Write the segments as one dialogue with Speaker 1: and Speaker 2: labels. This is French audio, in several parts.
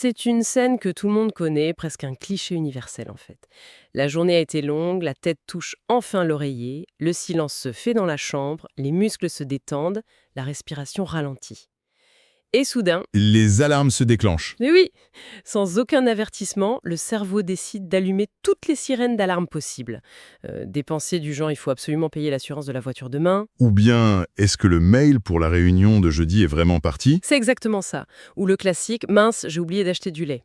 Speaker 1: C'est une scène que tout le monde connaît, presque un cliché universel en fait. La journée a été longue, la tête touche enfin l'oreiller, le silence se fait dans la chambre, les muscles se détendent, la respiration ralentit. Et soudain,
Speaker 2: Les alarmes se déclenchent.
Speaker 1: mais oui, sans aucun avertissement, le cerveau décide d'allumer toutes les sirènes d'alarme possibles. Des pensées du genre «il faut absolument payer l'assurance de la voiture demain».
Speaker 2: Ou bien, est-ce que le mail pour la réunion de jeudi est vraiment parti?
Speaker 1: C'est exactement ça. Ou le classique «mince, j'ai oublié d'acheter du lait».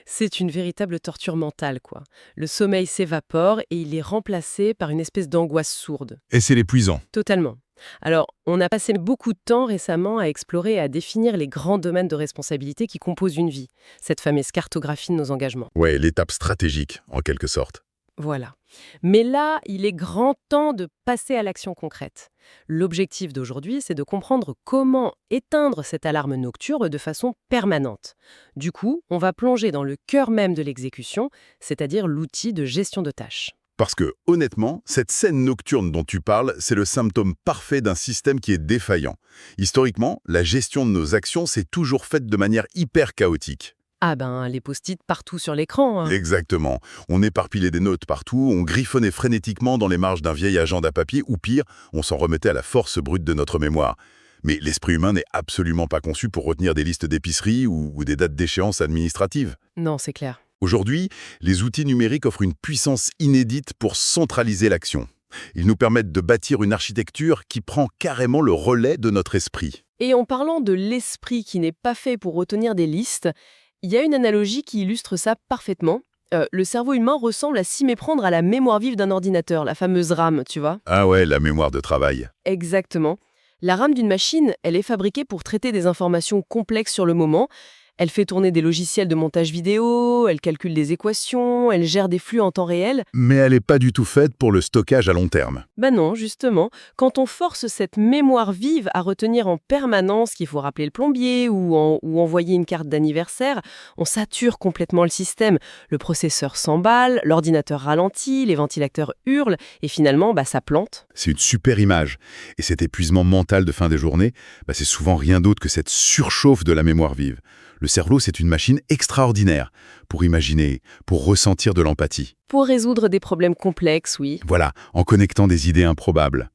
Speaker 1: C'est une véritable torture mentale, quoi. Le sommeil s'évapore et il est remplacé par une espèce d'angoisse sourde.
Speaker 2: Et c'est l'épuisant.
Speaker 1: Totalement. Alors, on a passé beaucoup de temps récemment à explorer et à définir les grands domaines de responsabilité qui composent une vie, cette fameuse cartographie de nos engagements.
Speaker 2: Ouais, l'étape stratégique, en quelque sorte.
Speaker 1: Voilà. Mais là, il est grand temps de passer à l'action concrète. L'objectif d'aujourd'hui, c'est de comprendre comment éteindre cette alarme nocturne de façon permanente. Du coup, on va plonger dans le cœur même de l'exécution, c'est-à-dire l'outil de gestion de tâches.
Speaker 2: Parce que, honnêtement, cette scène nocturne dont tu parles, c'est le symptôme parfait d'un système qui est défaillant. Historiquement, la gestion de nos actions s'est toujours faite de manière hyper chaotique.
Speaker 1: Ah ben, les post-it partout sur l'écran, hein.
Speaker 2: Exactement. On éparpillait des notes partout, on griffonnait frénétiquement dans les marges d'un vieil agenda papier, ou pire, on s'en remettait à la force brute de notre mémoire. Mais l'esprit humain n'est absolument pas conçu pour retenir des listes d'épicerie ou des dates d'échéance administratives.
Speaker 1: Non, c'est clair.
Speaker 2: Aujourd'hui, les outils numériques offrent une puissance inédite pour centraliser l'action. Ils nous permettent de bâtir une architecture qui prend carrément le relais de notre esprit.
Speaker 1: Et en parlant de l'esprit qui n'est pas fait pour retenir des listes, il y a une analogie qui illustre ça parfaitement. Le cerveau humain ressemble à s'y méprendre à la mémoire vive d'un ordinateur, la fameuse RAM, tu vois.
Speaker 2: Ah ouais, la mémoire de travail.
Speaker 1: Exactement. La RAM d'une machine, elle est fabriquée pour traiter des informations complexes sur le moment. Elle fait tourner des logiciels de montage vidéo, elle calcule des équations, elle gère des flux en temps réel.
Speaker 2: Mais elle n'est pas du tout faite pour le stockage à long terme.
Speaker 1: Ben non, justement, quand on force cette mémoire vive à retenir en permanence qu'il faut rappeler le plombier ou envoyer une carte d'anniversaire, on sature complètement le système. Le processeur s'emballe, l'ordinateur ralentit, les ventilateurs hurlent et finalement, ça plante.
Speaker 2: C'est une super image. Et cet épuisement mental de fin de journée, c'est souvent rien d'autre que cette surchauffe de la mémoire vive. Le cerveau, c'est une machine extraordinaire pour imaginer, pour ressentir de l'empathie.
Speaker 1: Pour résoudre des problèmes complexes, oui.
Speaker 2: Voilà, en connectant des idées improbables.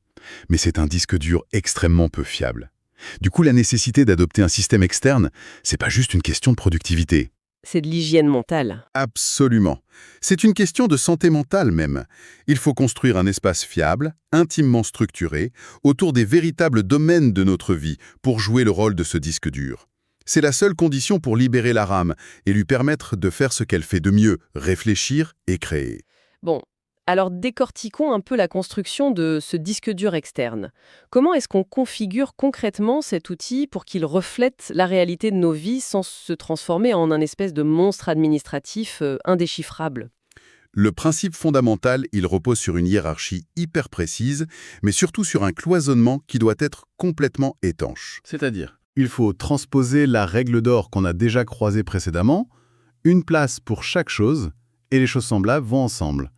Speaker 2: Mais c'est un disque dur extrêmement peu fiable. Du coup, la nécessité d'adopter un système externe, c'est pas juste une question de productivité.
Speaker 1: C'est de l'hygiène mentale.
Speaker 2: Absolument. C'est une question de santé mentale même. Il faut construire un espace fiable, intimement structuré, autour des véritables domaines de notre vie pour jouer le rôle de ce disque dur. C'est la seule condition pour libérer la RAM et lui permettre de faire ce qu'elle fait de mieux, réfléchir et créer.
Speaker 1: Bon, alors décortiquons un peu la construction de ce disque dur externe. Comment est-ce qu'on configure concrètement cet outil pour qu'il reflète la réalité de nos vies sans se transformer en un espèce de monstre administratif indéchiffrable ?
Speaker 2: Le principe fondamental, il repose sur une hiérarchie hyper précise, mais surtout sur un cloisonnement qui doit être complètement étanche. C'est-à-dire, il faut transposer la règle d'or qu'on a déjà croisée précédemment, une place pour chaque chose, et les choses semblables vont ensemble.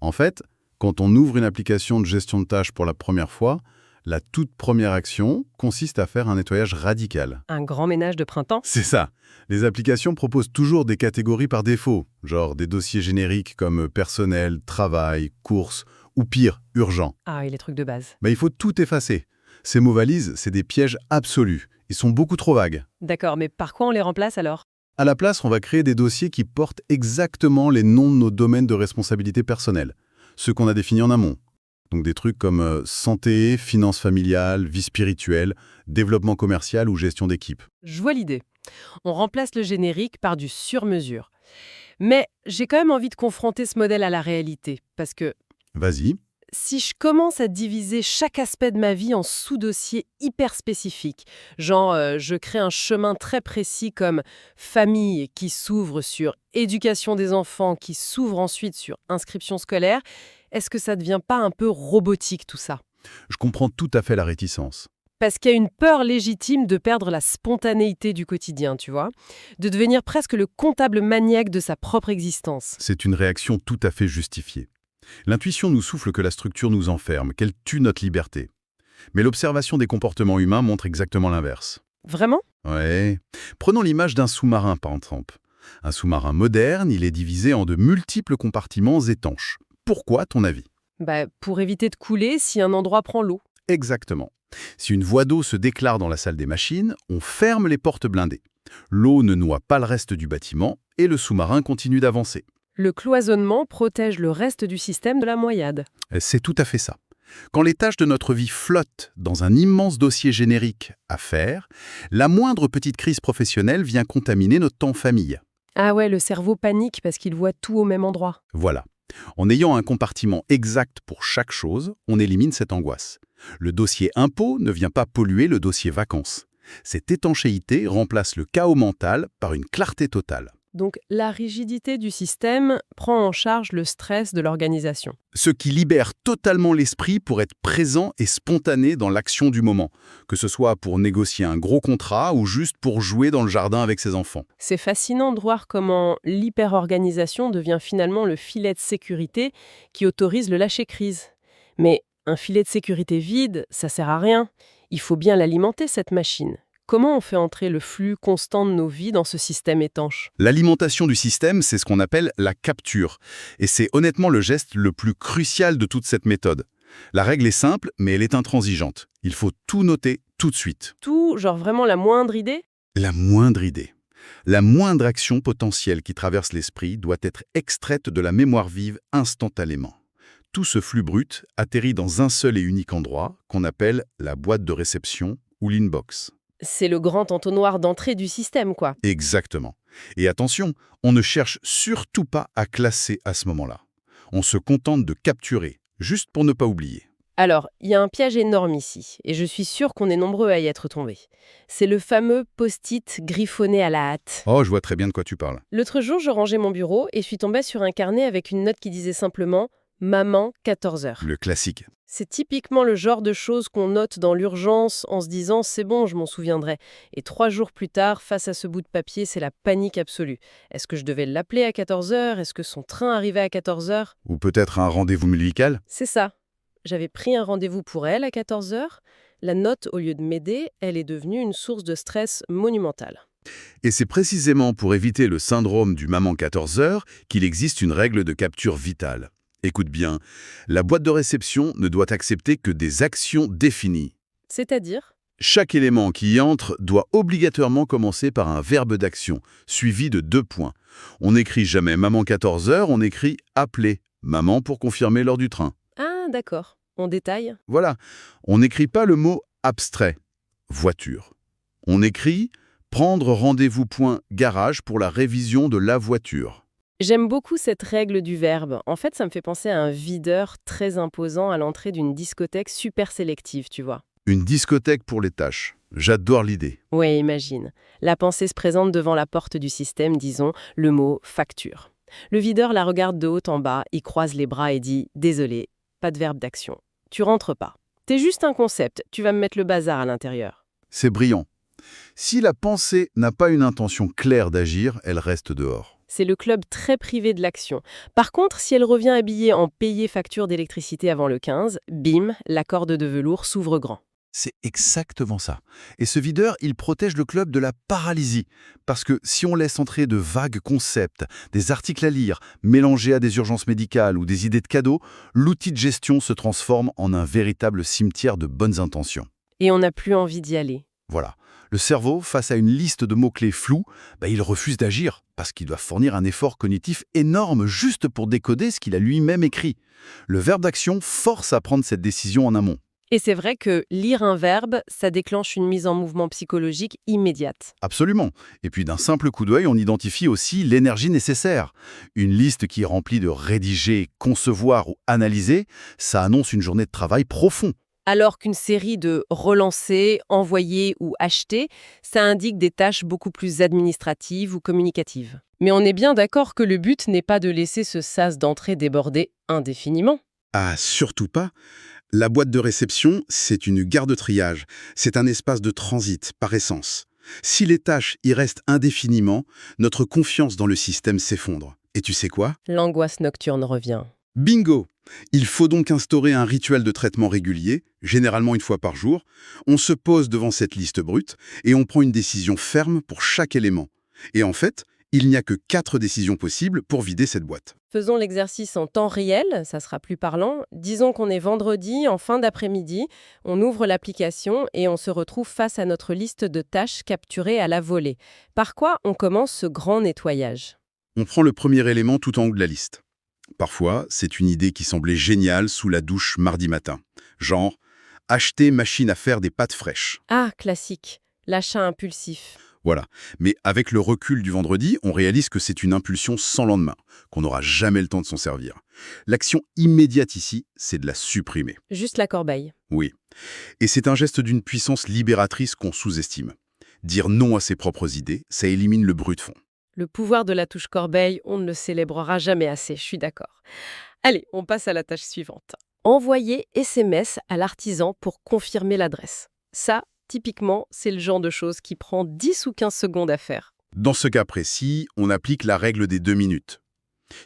Speaker 2: En fait, quand on ouvre une application de gestion de tâches pour la première fois, la toute première action consiste à faire un nettoyage radical.
Speaker 1: Un grand ménage de printemps ?
Speaker 2: C'est ça. Les applications proposent toujours des catégories par défaut, genre des dossiers génériques comme personnel, travail, courses, ou pire, urgent.
Speaker 1: Ah oui, les trucs de base.
Speaker 2: Il faut tout effacer. Ces mots valises, c'est des pièges absolus. Ils sont beaucoup trop vagues.
Speaker 1: D'accord, mais par quoi on les remplace alors ?
Speaker 2: À la place, on va créer des dossiers qui portent exactement les noms de nos domaines de responsabilité personnelle, ceux qu'on a définis en amont. Donc des trucs comme santé, finances familiales, vie spirituelle, développement commercial ou gestion d'équipe.
Speaker 1: Je vois l'idée. On remplace le générique par du sur-mesure. Mais j'ai quand même envie de confronter ce modèle à la réalité, parce que
Speaker 2: Vas-y.
Speaker 1: si je commence à diviser chaque aspect de ma vie en sous-dossiers hyper spécifiques, genre je crée un chemin très précis comme famille qui s'ouvre sur éducation des enfants, qui s'ouvre ensuite sur inscription scolaire, est-ce que ça ne devient pas un peu robotique tout ça ?
Speaker 2: Je comprends tout à fait la réticence.
Speaker 1: Parce qu'il y a une peur légitime de perdre la spontanéité du quotidien, tu vois, de devenir presque le comptable maniaque de sa propre existence.
Speaker 2: C'est une réaction tout à fait justifiée. L'intuition nous souffle que la structure nous enferme, qu'elle tue notre liberté. Mais l'observation des comportements humains montre exactement l'inverse.
Speaker 1: Vraiment ?
Speaker 2: Ouais. Prenons l'image d'un sous-marin, par exemple. Un sous-marin moderne, il est divisé en de multiples compartiments étanches. Pourquoi, à ton avis?
Speaker 1: Pour éviter de couler si un endroit prend l'eau.
Speaker 2: Exactement. Si une voie d'eau se déclare dans la salle des machines, on ferme les portes blindées. L'eau ne noie pas le reste du bâtiment et le sous-marin continue d'avancer.
Speaker 1: Le cloisonnement protège le reste du système de la noyade.
Speaker 2: C'est tout à fait ça. Quand les tâches de notre vie flottent dans un immense dossier générique à faire, la moindre petite crise professionnelle vient contaminer notre temps famille.
Speaker 1: Ah ouais, le cerveau panique parce qu'il voit tout au même endroit.
Speaker 2: Voilà. En ayant un compartiment exact pour chaque chose, on élimine cette angoisse. Le dossier impôt ne vient pas polluer le dossier vacances. Cette étanchéité remplace le chaos mental par une clarté totale.
Speaker 1: Donc la rigidité du système prend en charge le stress de l'organisation.
Speaker 2: Ce qui libère totalement l'esprit pour être présent et spontané dans l'action du moment, que ce soit pour négocier un gros contrat ou juste pour jouer dans le jardin avec ses enfants.
Speaker 1: C'est fascinant de voir comment l'hyper-organisation devient finalement le filet de sécurité qui autorise le lâcher-prise. Mais un filet de sécurité vide, ça sert à rien. Il faut bien l'alimenter, cette machine. Comment on fait entrer le flux constant de nos vies dans ce système étanche?
Speaker 2: L'alimentation du système, c'est ce qu'on appelle la capture. Et c'est honnêtement le geste le plus crucial de toute cette méthode. La règle est simple, mais elle est intransigeante. Il faut tout noter tout de suite.
Speaker 1: Tout, genre vraiment la moindre idée?
Speaker 2: La moindre idée. La moindre action potentielle qui traverse l'esprit doit être extraite de la mémoire vive instantanément. Tout ce flux brut atterrit dans un seul et unique endroit qu'on appelle la boîte de réception ou l'inbox.
Speaker 1: C'est le grand entonnoir d'entrée du système, quoi.
Speaker 2: Exactement. Et attention, on ne cherche surtout pas à classer à ce moment-là. On se contente de capturer, juste pour ne pas oublier.
Speaker 1: Alors, il y a un piège énorme ici, et je suis sûre qu'on est nombreux à y être tombés. C'est le fameux post-it griffonné à la hâte.
Speaker 2: Oh, je vois très bien de quoi tu parles.
Speaker 1: L'autre jour, je rangeais mon bureau et je suis tombée sur un carnet avec une note qui disait simplement « Maman, 14 heures ».
Speaker 2: Le classique.
Speaker 1: C'est typiquement le genre de choses qu'on note dans l'urgence en se disant « c'est bon, je m'en souviendrai ». Et 3 jours plus tard, face à ce bout de papier, c'est la panique absolue. Est-ce que je devais l'appeler à 14 heures? Est-ce que son train arrivait à 14 heures?
Speaker 2: Ou peut-être un rendez-vous médical?
Speaker 1: C'est ça. J'avais pris un rendez-vous pour elle à 14 heures. La note, au lieu de m'aider, elle est devenue une source de stress monumentale.
Speaker 2: Et c'est précisément pour éviter le syndrome du maman 14 heures qu'il existe une règle de capture vitale. Écoute bien, la boîte de réception ne doit accepter que des actions définies.
Speaker 1: C'est-à-dire?
Speaker 2: Chaque élément qui y entre doit obligatoirement commencer par un verbe d'action, suivi de 2 points. On n'écrit jamais maman 14 heures, on écrit appeler maman pour confirmer l'heure du train.
Speaker 1: Ah, d'accord. On détaille?
Speaker 2: Voilà, on n'écrit pas le mot abstrait, voiture. On écrit prendre rendez-vous point garage pour la révision de la voiture.
Speaker 1: J'aime beaucoup cette règle du verbe. En fait, ça me fait penser à un videur très imposant à l'entrée d'une discothèque super sélective, tu vois.
Speaker 2: Une discothèque pour les tâches. J'adore l'idée.
Speaker 1: Ouais, imagine. La pensée se présente devant la porte du système, disons, le mot facture. Le videur la regarde de haut en bas, il croise les bras et dit « Désolé, pas de verbe d'action. Tu rentres pas. T'es juste un concept, tu vas me mettre le bazar à l'intérieur. »
Speaker 2: C'est brillant. Si la pensée n'a pas une intention claire d'agir, elle reste dehors.
Speaker 1: C'est le club très privé de l'action. Par contre, si elle revient habillée en payé facture d'électricité avant le 15, bim, la corde de velours s'ouvre grand.
Speaker 2: C'est exactement ça. Et ce videur, il protège le club de la paralysie. Parce que si on laisse entrer de vagues concepts, des articles à lire, mélangés à des urgences médicales ou des idées de cadeaux, l'outil de gestion se transforme en un véritable cimetière de bonnes intentions.
Speaker 1: Et on n'a plus envie d'y aller.
Speaker 2: Voilà. Le cerveau, face à une liste de mots-clés flous, il refuse d'agir parce qu'il doit fournir un effort cognitif énorme juste pour décoder ce qu'il a lui-même écrit. Le verbe d'action force à prendre cette décision en amont.
Speaker 1: Et c'est vrai que lire un verbe, ça déclenche une mise en mouvement psychologique immédiate.
Speaker 2: Absolument. Et puis d'un simple coup d'œil, on identifie aussi l'énergie nécessaire. Une liste qui est remplie de rédiger, concevoir ou analyser, ça annonce une journée de travail profond.
Speaker 1: Alors qu'une série de relancer, envoyer ou acheter, ça indique des tâches beaucoup plus administratives ou communicatives. Mais on est bien d'accord que le but n'est pas de laisser ce sas d'entrée déborder indéfiniment.
Speaker 2: Ah, surtout pas. La boîte de réception, c'est une gare de triage. C'est un espace de transit, par essence. Si les tâches y restent indéfiniment, notre confiance dans le système s'effondre. Et tu sais quoi?
Speaker 1: L'angoisse nocturne revient.
Speaker 2: Bingo! Il faut donc instaurer un rituel de traitement régulier, généralement une fois par jour. On se pose devant cette liste brute et on prend une décision ferme pour chaque élément. Et en fait, il n'y a que 4 décisions possibles pour vider cette boîte.
Speaker 1: Faisons l'exercice en temps réel, ça sera plus parlant. Disons qu'on est vendredi, en fin d'après-midi, on ouvre l'application et on se retrouve face à notre liste de tâches capturées à la volée. Par quoi on commence ce grand nettoyage?
Speaker 2: On prend le premier élément tout en haut de la liste. Parfois, c'est une idée qui semblait géniale sous la douche mardi matin. Genre, acheter machine à faire des pâtes fraîches.
Speaker 1: Ah, classique, l'achat impulsif.
Speaker 2: Voilà. Mais avec le recul du vendredi, on réalise que c'est une impulsion sans lendemain, qu'on n'aura jamais le temps de s'en servir. L'action immédiate ici, c'est de la supprimer.
Speaker 1: Juste la corbeille.
Speaker 2: Oui. Et c'est un geste d'une puissance libératrice qu'on sous-estime. Dire non à ses propres idées, ça élimine le bruit de fond.
Speaker 1: Le pouvoir de la touche corbeille, on ne le célébrera jamais assez, je suis d'accord. Allez, on passe à la tâche suivante. Envoyer SMS à l'artisan pour confirmer l'adresse. Ça, typiquement, c'est le genre de chose qui prend 10 ou 15 secondes à faire.
Speaker 2: Dans ce cas précis, on applique la règle des 2 minutes.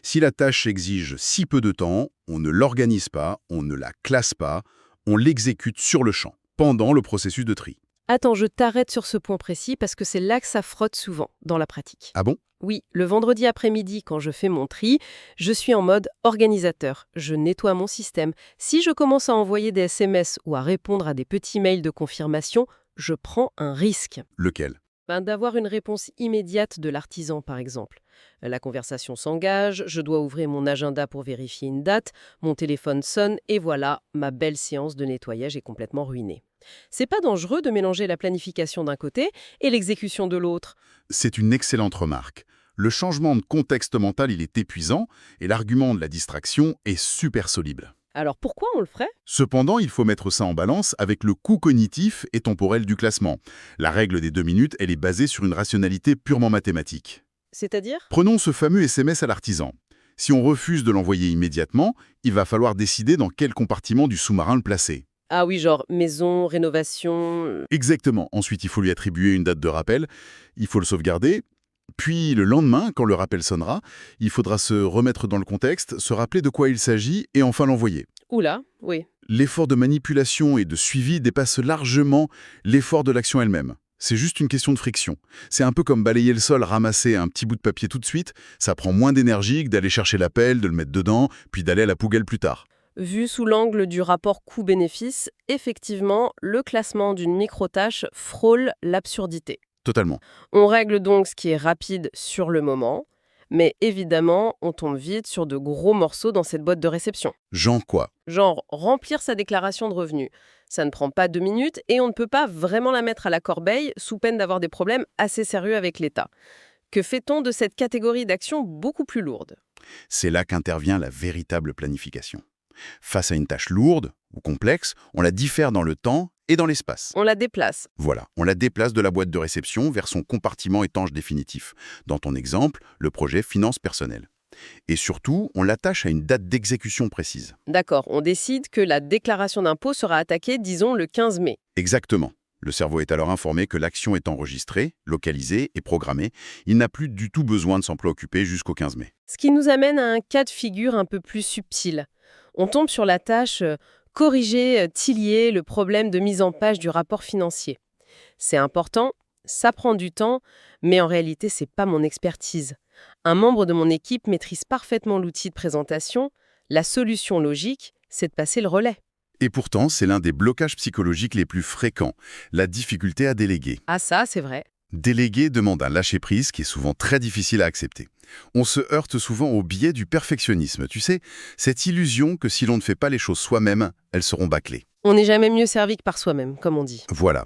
Speaker 2: Si la tâche exige si peu de temps, on ne l'organise pas, on ne la classe pas, on l'exécute sur le champ, pendant le processus de tri.
Speaker 1: Attends, je t'arrête sur ce point précis parce que c'est là que ça frotte souvent, dans la pratique.
Speaker 2: Ah bon?
Speaker 1: Oui, le vendredi après-midi, quand je fais mon tri, je suis en mode organisateur. Je nettoie mon système. Si je commence à envoyer des SMS ou à répondre à des petits mails de confirmation, je prends un risque.
Speaker 2: Lequel?
Speaker 1: D'avoir une réponse immédiate de l'artisan, par exemple. La conversation s'engage, je dois ouvrir mon agenda pour vérifier une date, mon téléphone sonne et voilà, ma belle séance de nettoyage est complètement ruinée. C'est pas dangereux de mélanger la planification d'un côté et l'exécution de l'autre?
Speaker 2: C'est une excellente remarque. Le changement de contexte mental, il est épuisant, et l'argument de la distraction est super solide.
Speaker 1: Alors pourquoi on le ferait?
Speaker 2: Cependant, il faut mettre ça en balance avec le coût cognitif et temporel du classement. La règle des 2 minutes, elle est basée sur une rationalité purement mathématique.
Speaker 1: C'est-à-dire?
Speaker 2: Prenons ce fameux SMS à l'artisan. Si on refuse de l'envoyer immédiatement, il va falloir décider dans quel compartiment du sous-marin le placer.
Speaker 1: Ah oui, genre maison, rénovation...
Speaker 2: Exactement. Ensuite, il faut lui attribuer une date de rappel, il faut le sauvegarder. Puis le lendemain, quand le rappel sonnera, il faudra se remettre dans le contexte, se rappeler de quoi il s'agit et enfin l'envoyer.
Speaker 1: Oula, oui.
Speaker 2: L'effort de manipulation et de suivi dépasse largement l'effort de l'action elle-même. C'est juste une question de friction. C'est un peu comme balayer le sol, ramasser un petit bout de papier tout de suite, ça prend moins d'énergie que d'aller chercher l'appel, de le mettre dedans, puis d'aller à la poubelle plus tard.
Speaker 1: Vu sous l'angle du rapport coût-bénéfice, effectivement, le classement d'une micro-tâche frôle l'absurdité.
Speaker 2: Totalement.
Speaker 1: On règle donc ce qui est rapide sur le moment, mais évidemment, on tombe vite sur de gros morceaux dans cette boîte de réception.
Speaker 2: Genre quoi?
Speaker 1: Genre, remplir sa déclaration de revenus. Ça ne prend pas 2 minutes et on ne peut pas vraiment la mettre à la corbeille sous peine d'avoir des problèmes assez sérieux avec l'État. Que fait-on de cette catégorie d'actions beaucoup plus lourde?
Speaker 2: C'est là qu'intervient la véritable planification. Face à une tâche lourde ou complexe, on la diffère dans le temps et dans l'espace.
Speaker 1: On la déplace.
Speaker 2: Voilà, on la déplace de la boîte de réception vers son compartiment étanche définitif. Dans ton exemple, le projet finance personnelle. Et surtout, on l'attache à une date d'exécution précise.
Speaker 1: D'accord, on décide que la déclaration d'impôt sera attaquée, disons, le 15 mai.
Speaker 2: Exactement. Le cerveau est alors informé que l'action est enregistrée, localisée et programmée. Il n'a plus du tout besoin de s'en préoccuper jusqu'au 15 mai.
Speaker 1: Ce qui nous amène à un cas de figure un peu plus subtil. On tombe sur la tâche corriger, tillier le problème de mise en page du rapport financier. C'est important, ça prend du temps, mais en réalité, c'est pas mon expertise. Un membre de mon équipe maîtrise parfaitement l'outil de présentation. La solution logique, c'est de passer le relais.
Speaker 2: Et pourtant, c'est l'un des blocages psychologiques les plus fréquents, la difficulté à déléguer.
Speaker 1: Ah ça, c'est vrai.
Speaker 2: Déléguer demande un lâcher-prise qui est souvent très difficile à accepter. On se heurte souvent au biais du perfectionnisme, tu sais, cette illusion que si l'on ne fait pas les choses soi-même, elles seront bâclées.
Speaker 1: On n'est jamais mieux servi que par soi-même, comme on dit.
Speaker 2: Voilà.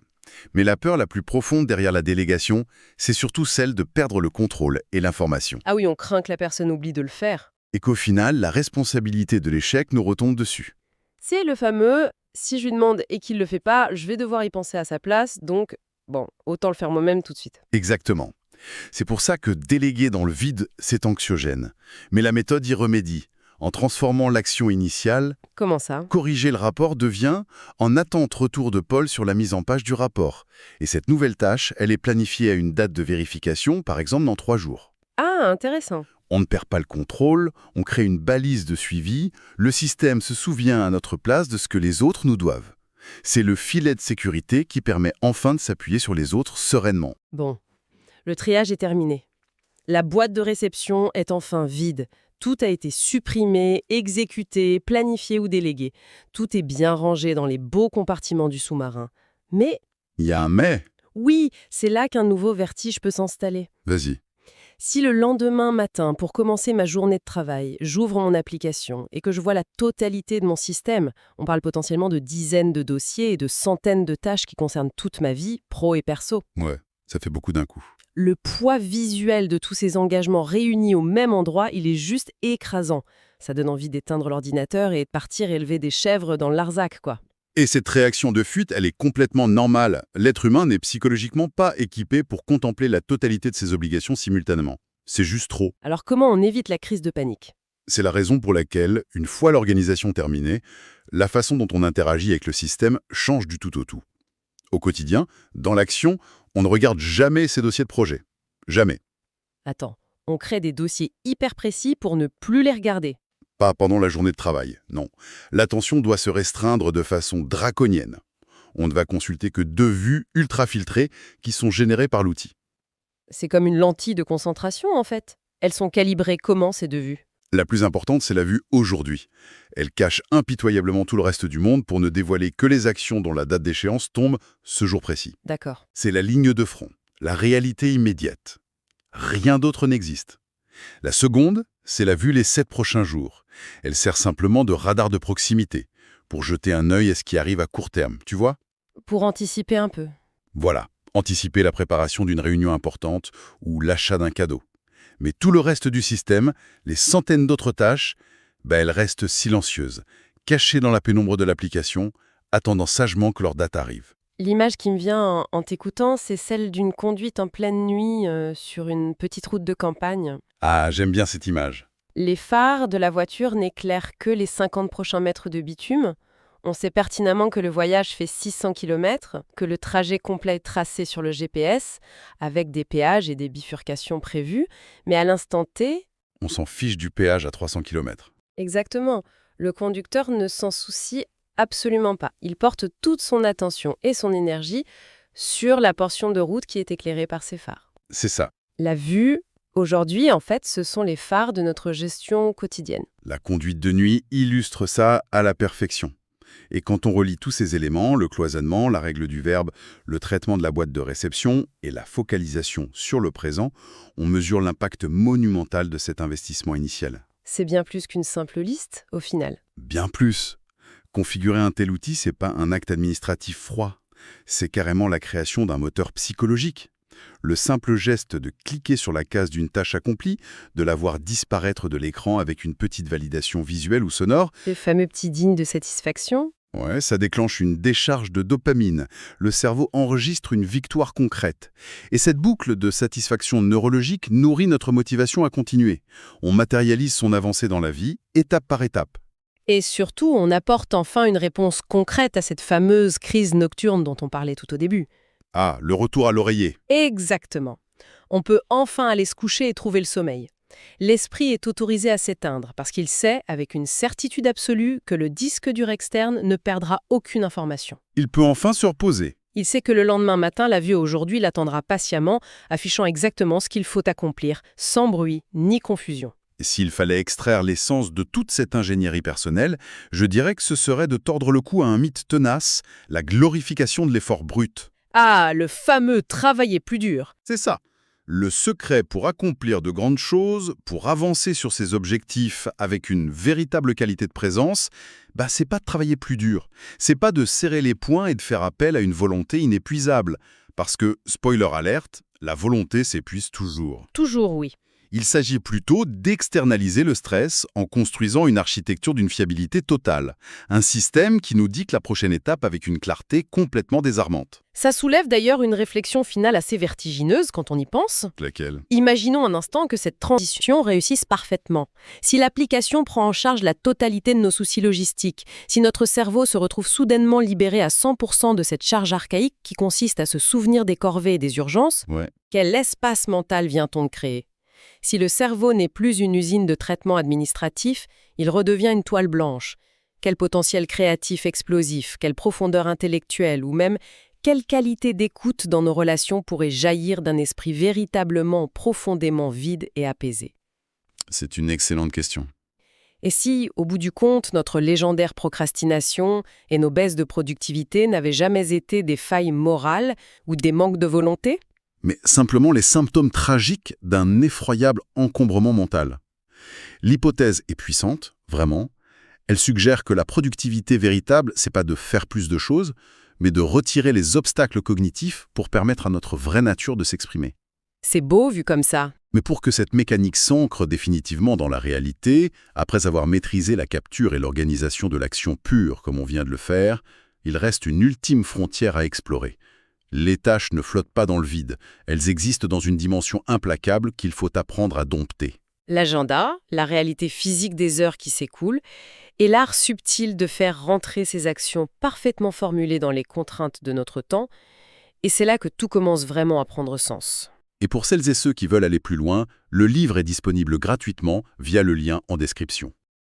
Speaker 2: Mais la peur la plus profonde derrière la délégation, c'est surtout celle de perdre le contrôle et l'information.
Speaker 1: Ah oui, on craint que la personne oublie de le faire.
Speaker 2: Et qu'au final, la responsabilité de l'échec nous retombe dessus.
Speaker 1: C'est le fameux « si je lui demande et qu'il ne le fait pas, je vais devoir y penser à sa place, donc bon, autant le faire moi-même tout de suite ».
Speaker 2: Exactement. C'est pour ça que déléguer dans le vide, c'est anxiogène. Mais la méthode y remédie. En transformant l'action initiale,
Speaker 1: Comment ça?
Speaker 2: corriger le rapport devient en attente retour de Paul sur la mise en page du rapport. Et cette nouvelle tâche, elle est planifiée à une date de vérification, par exemple dans 3 jours.
Speaker 1: Ah, intéressant.
Speaker 2: On ne perd pas le contrôle, on crée une balise de suivi, le système se souvient à notre place de ce que les autres nous doivent. C'est le filet de sécurité qui permet enfin de s'appuyer sur les autres sereinement.
Speaker 1: Bon, le triage est terminé. La boîte de réception est enfin vide. Tout a été supprimé, exécuté, planifié ou délégué. Tout est bien rangé dans les beaux compartiments du sous-marin. Mais,
Speaker 2: Il y a un mais.
Speaker 1: oui, c'est là qu'un nouveau vertige peut s'installer.
Speaker 2: Vas-y.
Speaker 1: Si le lendemain matin, pour commencer ma journée de travail, j'ouvre mon application et que je vois la totalité de mon système, on parle potentiellement de dizaines de dossiers et de centaines de tâches qui concernent toute ma vie, pro et perso.
Speaker 2: Ouais, ça fait beaucoup d'un coup.
Speaker 1: Le poids visuel de tous ces engagements réunis au même endroit, il est juste écrasant. Ça donne envie d'éteindre l'ordinateur et de partir élever des chèvres dans le Larzac, quoi.
Speaker 2: Et cette réaction de fuite, elle est complètement normale. L'être humain n'est psychologiquement pas équipé pour contempler la totalité de ses obligations simultanément. C'est juste trop.
Speaker 1: Alors comment on évite la crise de panique ?
Speaker 2: C'est la raison pour laquelle, une fois l'organisation terminée, la façon dont on interagit avec le système change du tout au tout. Au quotidien, dans l'action, on ne regarde jamais ses dossiers de projet. Jamais.
Speaker 1: Attends, on crée des dossiers hyper précis pour ne plus les regarder.
Speaker 2: Pas pendant la journée de travail, non. L'attention doit se restreindre de façon draconienne. On ne va consulter que 2 vues ultra filtrées qui sont générées par l'outil.
Speaker 1: C'est comme une lentille de concentration, en fait. Elles sont calibrées comment, ces 2 vues ?
Speaker 2: La plus importante, c'est la vue aujourd'hui. Elle cache impitoyablement tout le reste du monde pour ne dévoiler que les actions dont la date d'échéance tombe ce jour précis.
Speaker 1: D'accord.
Speaker 2: C'est la ligne de front, la réalité immédiate. Rien d'autre n'existe. La seconde, c'est la vue les 7 prochains jours. Elle sert simplement de radar de proximité, pour jeter un œil à ce qui arrive à court terme, tu vois ?
Speaker 1: Pour anticiper un peu.
Speaker 2: Voilà, anticiper la préparation d'une réunion importante ou l'achat d'un cadeau. Mais tout le reste du système, les centaines d'autres tâches, elles restent silencieuses, cachées dans la pénombre de l'application, attendant sagement que leur date arrive.
Speaker 1: L'image qui me vient en t'écoutant, c'est celle d'une conduite en pleine nuit sur une petite route de campagne.
Speaker 2: Ah, j'aime bien cette image.
Speaker 1: Les phares de la voiture n'éclairent que les 50 prochains mètres de bitume. On sait pertinemment que le voyage fait 600 km, que le trajet complet est tracé sur le GPS, avec des péages et des bifurcations prévues. Mais à l'instant T...
Speaker 2: On s'en fiche du péage à 300 km.
Speaker 1: Exactement. Le conducteur ne s'en soucie absolument pas. Il porte toute son attention et son énergie sur la portion de route qui est éclairée par ses phares.
Speaker 2: C'est ça.
Speaker 1: La vue, aujourd'hui, en fait, ce sont les phares de notre gestion quotidienne.
Speaker 2: La conduite de nuit illustre ça à la perfection. Et quand on relie tous ces éléments, le cloisonnement, la règle du verbe, le traitement de la boîte de réception et la focalisation sur le présent, on mesure l'impact monumental de cet investissement initial.
Speaker 1: C'est bien plus qu'une simple liste, au final.
Speaker 2: Bien plus. Configurer un tel outil, c'est pas un acte administratif froid. C'est carrément la création d'un moteur psychologique. Le simple geste de cliquer sur la case d'une tâche accomplie, de la voir disparaître de l'écran avec une petite validation visuelle ou sonore.
Speaker 1: Le fameux petit digne de satisfaction.
Speaker 2: Ouais, ça déclenche une décharge de dopamine. Le cerveau enregistre une victoire concrète. Et cette boucle de satisfaction neurologique nourrit notre motivation à continuer. On matérialise son avancée dans la vie, étape par étape.
Speaker 1: Et surtout, on apporte enfin une réponse concrète à cette fameuse crise nocturne dont on parlait tout au début.
Speaker 2: Ah, le retour à l'oreiller.
Speaker 1: Exactement. On peut enfin aller se coucher et trouver le sommeil. L'esprit est autorisé à s'éteindre parce qu'il sait, avec une certitude absolue, que le disque dur externe ne perdra aucune information.
Speaker 2: Il peut enfin se reposer.
Speaker 1: Il sait que le lendemain matin, la vie aujourd'hui l'attendra patiemment, affichant exactement ce qu'il faut accomplir, sans bruit ni confusion.
Speaker 2: Et s'il fallait extraire l'essence de toute cette ingénierie personnelle, je dirais que ce serait de tordre le cou à un mythe tenace, la glorification de l'effort brut.
Speaker 1: Ah, le fameux travailler plus dur.
Speaker 2: C'est ça. Le secret pour accomplir de grandes choses, pour avancer sur ses objectifs avec une véritable qualité de présence, c'est pas de travailler plus dur. C'est pas de serrer les poings et de faire appel à une volonté inépuisable. Parce que, spoiler alerte, la volonté s'épuise toujours.
Speaker 1: Toujours oui.
Speaker 2: Il s'agit plutôt d'externaliser le stress en construisant une architecture d'une fiabilité totale. Un système qui nous dicte la prochaine étape avec une clarté complètement désarmante.
Speaker 1: Ça soulève d'ailleurs une réflexion finale assez vertigineuse quand on y pense.
Speaker 2: Laquelle ?
Speaker 1: Imaginons un instant que cette transition réussisse parfaitement. Si l'application prend en charge la totalité de nos soucis logistiques, si notre cerveau se retrouve soudainement libéré à 100% de cette charge archaïque qui consiste à se souvenir des corvées et des urgences,
Speaker 2: Ouais.
Speaker 1: quel espace mental vient-on de créer ? Si le cerveau n'est plus une usine de traitement administratif, il redevient une toile blanche. Quel potentiel créatif explosif, quelle profondeur intellectuelle ou même quelle qualité d'écoute dans nos relations pourrait jaillir d'un esprit véritablement profondément vide et apaisé?
Speaker 2: C'est une excellente question.
Speaker 1: Et si, au bout du compte, notre légendaire procrastination et nos baisses de productivité n'avaient jamais été des failles morales ou des manques de volonté?
Speaker 2: Mais simplement les symptômes tragiques d'un effroyable encombrement mental. L'hypothèse est puissante, vraiment. Elle suggère que la productivité véritable, c'est pas de faire plus de choses, mais de retirer les obstacles cognitifs pour permettre à notre vraie nature de s'exprimer.
Speaker 1: C'est beau vu comme ça.
Speaker 2: Mais pour que cette mécanique s'ancre définitivement dans la réalité, après avoir maîtrisé la capture et l'organisation de l'action pure comme on vient de le faire, il reste une ultime frontière à explorer. Les tâches ne flottent pas dans le vide, elles existent dans une dimension implacable qu'il faut apprendre à dompter.
Speaker 1: L'agenda, la réalité physique des heures qui s'écoulent, et l'art subtil de faire rentrer ces actions parfaitement formulées dans les contraintes de notre temps, et c'est là que tout commence vraiment à prendre sens.
Speaker 2: Et pour celles et ceux qui veulent aller plus loin, le livre est disponible gratuitement via le lien en description.